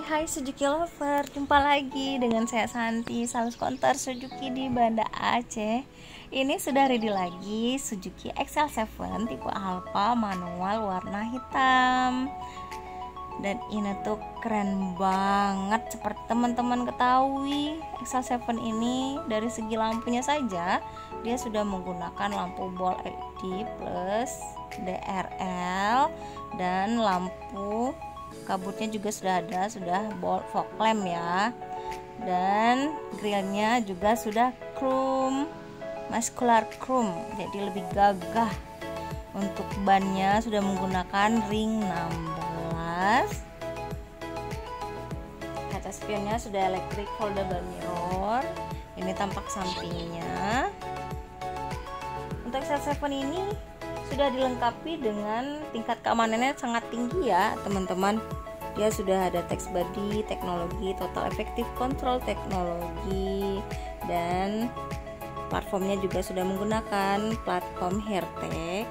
Hai Suzuki Lover, jumpa lagi dengan saya Santi, sales konter Suzuki di Banda Aceh. Ini sudah ready lagi Suzuki XL7 tipe Alpha manual warna hitam. Dan ini tuh keren banget, seperti teman-teman ketahui, XL7 ini dari segi lampunya saja dia sudah menggunakan lampu ball LED plus DRL dan lampu kabutnya juga sudah ball fog lamp ya, dan grillnya juga sudah chrome, muscular chrome, jadi lebih gagah. Untuk bannya sudah menggunakan ring 16, kaca spionnya sudah electric foldable mirror. Ini tampak sampingnya. Untuk XL7 ini sudah dilengkapi dengan tingkat keamanannya sangat tinggi ya teman-teman. Dia sudah ada text body teknologi, total effective control teknologi, dan platformnya juga sudah menggunakan platform Heartech.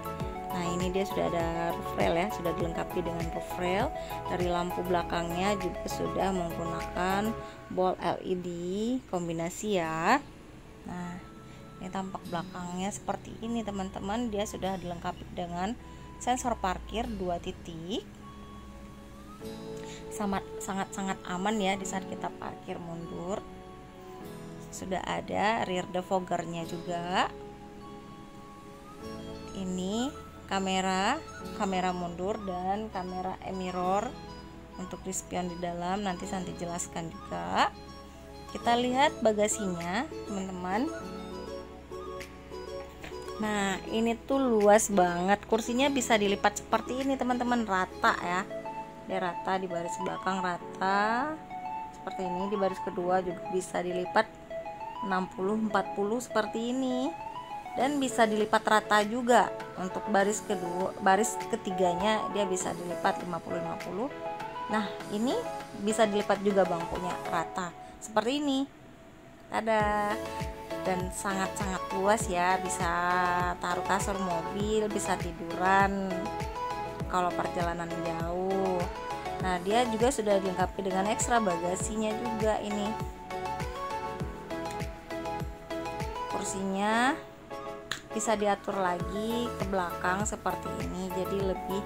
Nah ini dia sudah ada roof rail ya, sudah dilengkapi dengan roof rail. Dari lampu belakangnya juga sudah menggunakan ball LED kombinasi ya. Nah ini tampak belakangnya seperti ini teman-teman. Dia sudah dilengkapi dengan sensor parkir 2 titik. Sangat aman ya di saat kita parkir mundur. Sudah ada rear defoggernya juga. Ini kamera mundur dan kamera mirror untuk di spion di dalam, nanti Santi jelaskan juga. Kita lihat bagasinya teman-teman. Nah ini tuh luas banget, kursinya bisa dilipat seperti ini teman-teman, rata ya, dia rata di baris belakang, rata seperti ini. Di baris kedua juga bisa dilipat 60-40 seperti ini, dan bisa dilipat rata juga. Untuk baris ketiganya dia bisa dilipat 50-50. Nah ini bisa dilipat juga bangkunya rata seperti ini, ada. Dan sangat luas ya, bisa taruh kasur mobil, bisa tiduran kalau perjalanan jauh. Nah dia juga sudah dilengkapi dengan ekstra bagasinya juga. Ini kursinya bisa diatur lagi ke belakang seperti ini, jadi lebih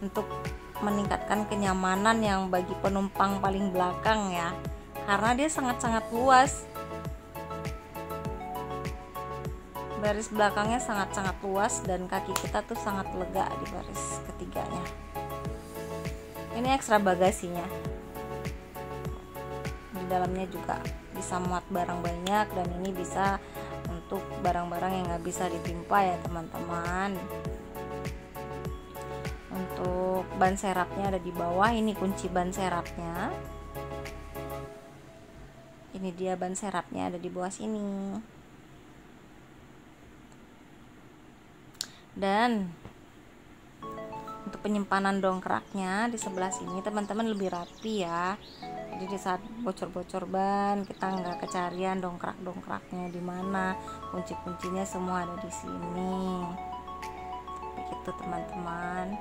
untuk meningkatkan kenyamanan yang bagi penumpang paling belakang ya, karena dia sangat luas. Baris belakangnya sangat luas dan kaki kita tuh sangat lega di baris ketiganya. Ini ekstra bagasinya. Di dalamnya juga bisa muat barang banyak, dan ini bisa untuk barang-barang yang nggak bisa ditimpa ya teman-teman. Untuk ban serapnya ada di bawah. Ini kunci ban serapnya. Ini dia ban serapnya ada di bawah sini. Dan untuk penyimpanan dongkraknya di sebelah sini teman-teman lebih rapi ya, jadi di saat bocor-bocor ban kita nggak kecarian dongkraknya di mana, kunci-kuncinya semua ada di sini begitu teman-teman.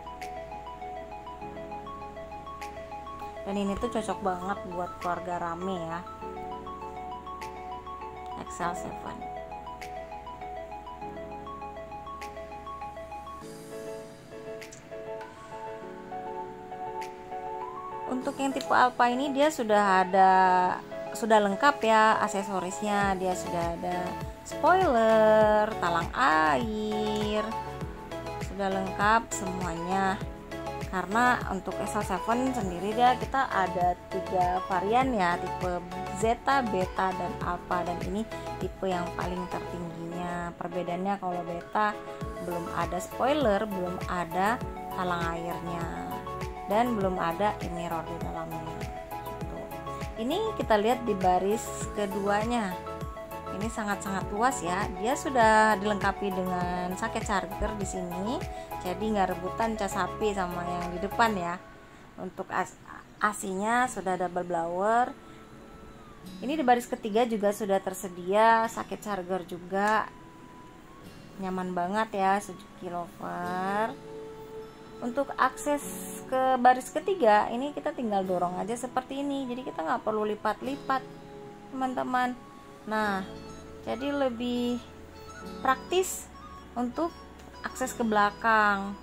Dan ini tuh cocok banget buat keluarga rame ya, XL7. Untuk yang tipe Alpha ini dia sudah lengkap ya aksesorisnya. Dia sudah ada spoiler, talang air, sudah lengkap semuanya. Karena untuk XL7 sendiri kita ada 3 varian ya, tipe Zeta, Beta, dan Alpha, dan ini tipe yang paling tertingginya. Perbedaannya kalau Beta belum ada spoiler, belum ada talang airnya, dan belum ada mirror di dalamnya. Ini kita lihat di baris keduanya. Ini sangat luas ya. Dia sudah dilengkapi dengan soket charger di sini, jadi nggak rebutan cas HP sama yang di depan ya. Untuk AC-nya sudah double blower. Ini di baris ketiga juga sudah tersedia soket charger juga. Nyaman banget ya Suzuki Lover. Untuk akses ke baris ketiga ini kita tinggal dorong aja seperti ini, jadi kita nggak perlu lipat-lipat teman-teman. Nah, jadi lebih praktis untuk akses ke belakang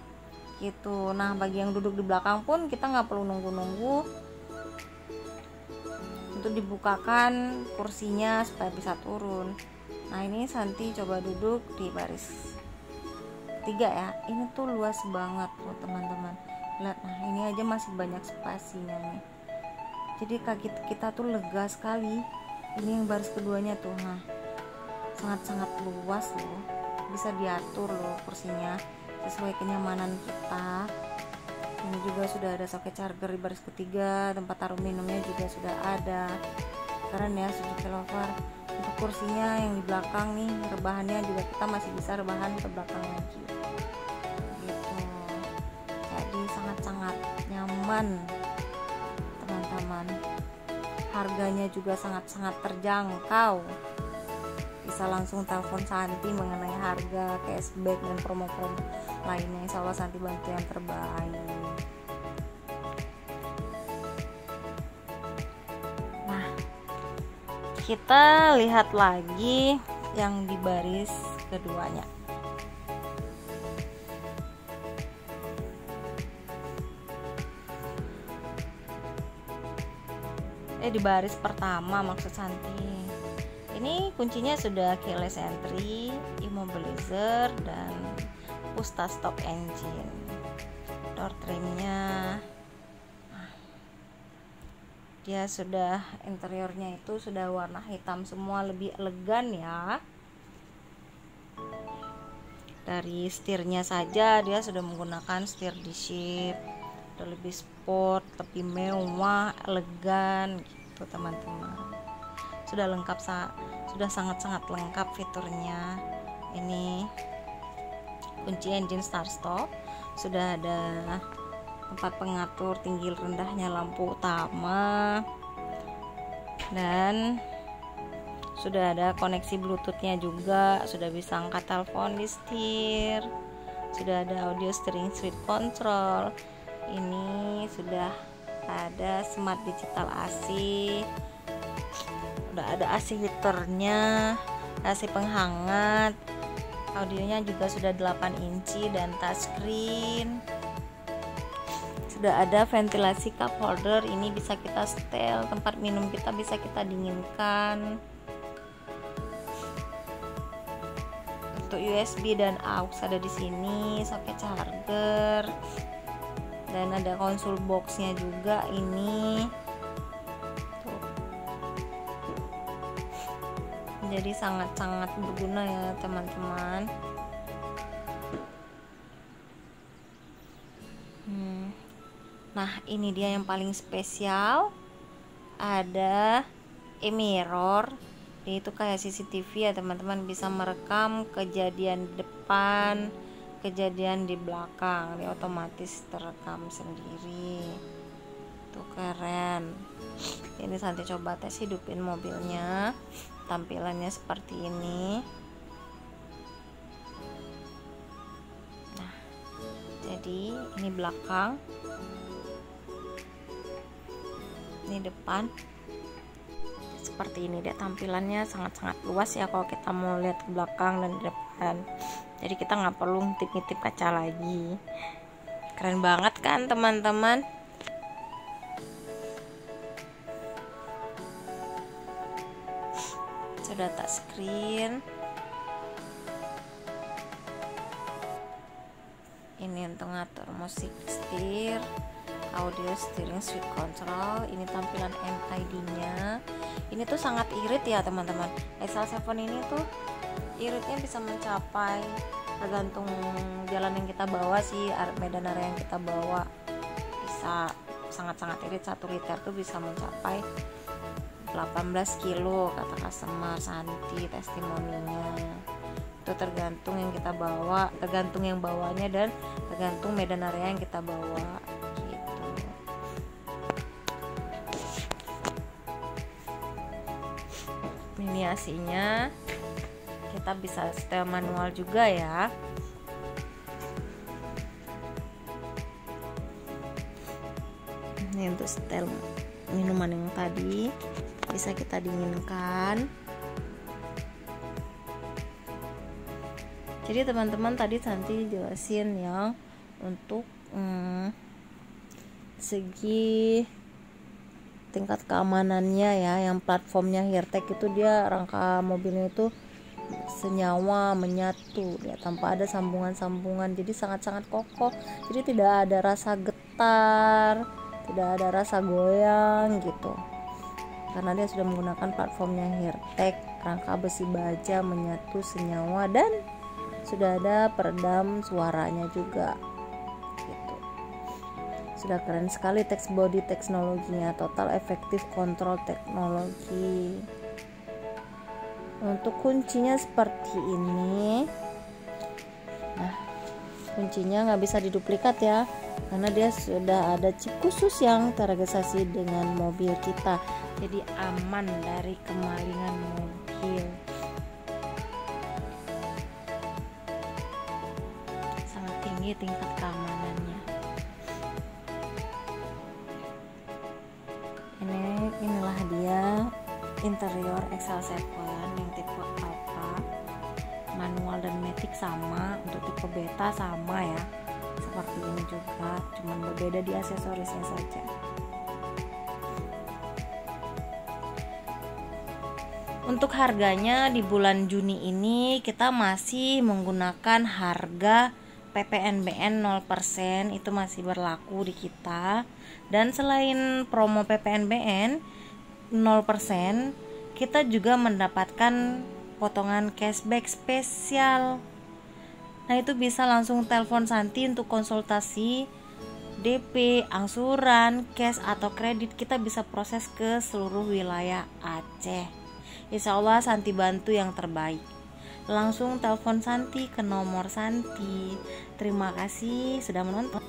gitu. Nah, bagi yang duduk di belakang pun kita nggak perlu nunggu-nunggu untuk dibukakan kursinya supaya bisa turun. Nah, ini Santi coba duduk di baris 3 ya. Ini tuh luas banget loh teman-teman. Lihat, nah ini aja masih banyak spasinya nih. Jadi kaki kita tuh lega sekali. Ini yang baris keduanya tuh, nah sangat-sangat luas loh. Bisa diatur loh kursinya sesuai kenyamanan kita. Ini juga sudah ada soket charger di baris ketiga, tempat taruh minumnya juga sudah ada. Keren ya Suzuki Lover. Untuk kursinya yang di belakang nih, rebahannya juga kita masih bisa rebahan ke belakang lagi gitu. Jadi sangat-sangat nyaman teman-teman. Harganya juga sangat-sangat terjangkau. Bisa langsung telepon Santi mengenai harga, cashback, dan promo-promo lainnya. Insya Allah Santi bantu yang terbaik. Nah, kita lihat lagi yang di baris keduanya. Di baris pertama maksud Santi. Ini kuncinya sudah keyless entry, immobilizer, dan push stop engine. Door trimnya, dia sudah, interiornya itu sudah warna hitam semua, lebih elegan ya. Dari setirnya saja dia sudah menggunakan setir D-shape, udah lebih sport, lebih mewah, elegan gitu teman-teman. Sudah lengkap, sudah sangat-sangat lengkap fiturnya. Ini kunci engine start stop, sudah ada tempat pengatur tinggi rendahnya lampu utama, dan sudah ada koneksi bluetoothnya juga, sudah bisa angkat telepon di setir, sudah ada audio steering switch control. Ini sudah ada smart digital AC, udah ada AC heaternya, AC penghangat, audionya juga sudah 8 inci dan touchscreen. Sudah ada ventilasi cup holder, ini bisa kita setel, tempat minum kita bisa kita dinginkan. Untuk USB dan aux ada di sini, soket charger, dan ada konsol boxnya juga ini. Jadi sangat-sangat berguna ya teman-teman. Nah, ini dia yang paling spesial, ada e-mirror. Itu kayak CCTV ya teman-teman, bisa merekam kejadian di depan, kejadian di belakang, dia otomatis terekam sendiri. Tuh keren. Ini Santi coba tes hidupin mobilnya, tampilannya seperti ini. Nah, jadi ini belakang, ini depan, seperti ini dia tampilannya. Sangat-sangat luas ya kalau kita mau lihat ke belakang dan di depan. Jadi kita nggak perlu ngintip-ngintip kaca lagi. Keren banget kan teman-teman? Sudah touchscreen. Ini untuk ngatur musik setir, audio steering switch control. Ini tampilan MID-nya. Ini tuh sangat irit ya teman-teman. XL7 ini tuh iritnya bisa mencapai, tergantung jalan yang kita bawa sih, medan area yang kita bawa, bisa sangat-sangat irit. 1 liter tuh bisa mencapai 18 kilo kata customer Santi testimoninya. Itu tergantung yang kita bawa, tergantung yang bawanya, dan tergantung medan area yang kita bawa gitu. Ini AC-nya kita bisa setel manual juga ya. Ini untuk setel minuman yang tadi bisa kita dinginkan. Jadi teman-teman tadi Santi jelasin ya untuk segi tingkat keamanannya ya. Yang platformnya Heartech itu dia rangka mobilnya itu senyawa menyatu ya, tanpa ada sambungan-sambungan, jadi sangat-sangat kokoh. Jadi tidak ada rasa getar, tidak ada rasa goyang gitu, karena dia sudah menggunakan platformnya Heartech, rangka besi baja menyatu senyawa, dan sudah ada peredam suaranya juga gitu. Sudah keren sekali text body teknologinya, total efektif kontrol teknologi. Untuk kuncinya seperti ini. Nah, kuncinya nggak bisa diduplikat ya, karena dia sudah ada chip khusus yang terregistrasi dengan mobil kita, jadi aman dari kemalingan mobil. Sangat tinggi tingkat keamanannya. Inilah dia interior XL7 yang tipe Alpha, manual dan matic sama, untuk tipe beta sama ya, seperti ini juga, cuman berbeda di aksesorisnya saja. Untuk harganya di bulan Juni ini kita masih menggunakan harga PPNBM 0%, itu masih berlaku di kita. Dan selain promo PPNBM 0%, kita juga mendapatkan potongan cashback spesial. Nah, itu bisa langsung telepon Santi untuk konsultasi DP, angsuran, cash atau kredit. Kita bisa proses ke seluruh wilayah Aceh. Insya Allah Santi bantu yang terbaik. Langsung telepon Santi ke nomor Santi. Terima kasih sudah menonton.